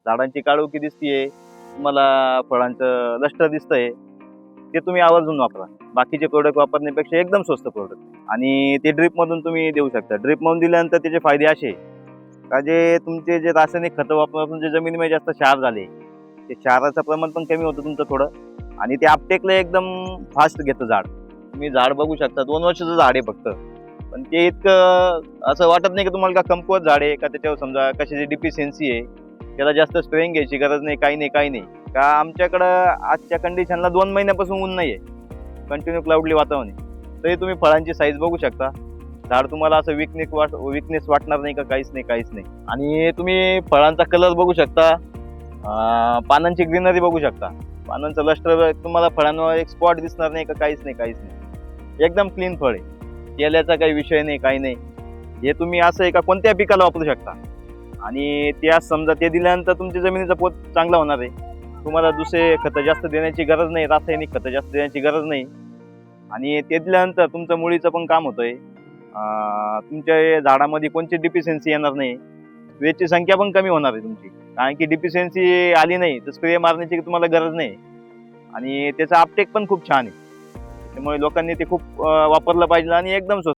झाडांची काळोखी दिसतीये, तुम्हाला फळांचं लष्टर दिसतंय, ते तुम्ही आवर्जून वापरा. बाकीचे प्रोडक्ट वापरण्यापेक्षा एकदम स्वस्त प्रोडक्ट आणि ते ड्रिपमधून तुम्ही देऊ शकता. ड्रिपमधून दिल्यानंतर त्याचे फायदे असे का जे तुमचे जे रासायनिक खतं वापरून जे जमिनीमध्ये जास्त क्षार झाले, ते क्षाराचं प्रमाण पण कमी होतं तुमचं थोडं आणि ते आपटेकलं एकदम फास्ट घेतं झाड. तुम्ही झाड बघू शकता 2 वर्षाचं झाड आहे फक्त. पण ते इतकं असं वाटत नाही की तुम्हाला का कमकुवत झाड आहे का त्याच्यावर समजा कशाची डिफिशियन्सी आहे. त्याला जास्त स्प्रेइंग घ्यायची गरज नाही, काही नाही, काही नाही. का आमच्याकडं आजच्या कंडिशनला 2 महिन्यापासून ऊन नाही आहे. कंटिन्यू क्लाउडली वातावरण आहे. तरी तुम्ही फळांची साईज बघू शकता. झाड तुम्हाला असं विकनेस वाटणार नाही का काहीच नाही, काहीच नाही. आणि तुम्ही फळांचा कलर बघू शकता, पानांची ग्रीनरी बघू शकता. पानांचं लष्टर तुम्हाला फळांवर एक स्पॉट दिसणार नाही का काहीच नाही, काहीच नाही. एकदम क्लीन फळ आहे. तेलाचा काही विषय नाही, काही नाही. हे तुम्ही असं आहे का कोणत्या पिकाला वापरू शकता आणि ते आज समजा ते दिल्यानंतर तुमच्या जमिनीचा पोत चांगला होणार आहे. तुम्हाला दुसरे खतं जास्त देण्याची गरज नाही, रासायनिक खतं जास्त देण्याची गरज नाही आणि ते दिल्यानंतर तुमचं मुळीचं पण काम होतंय. तुमच्या झाडामध्ये कोणती डिफिशियन्सी येणार नाही. वेलची संख्या पण कमी होणार आहे तुमची. कारण की डिफिशियन्सी आली नाही तर स्प्रे मारण्याची तुम्हाला गरज नाही आणि त्याचा अपटेक पण खूप छान आहे. त्यामुळे लोकांनी ते खूप वापरलं पाहिजे आणि एकदम स्वस्त.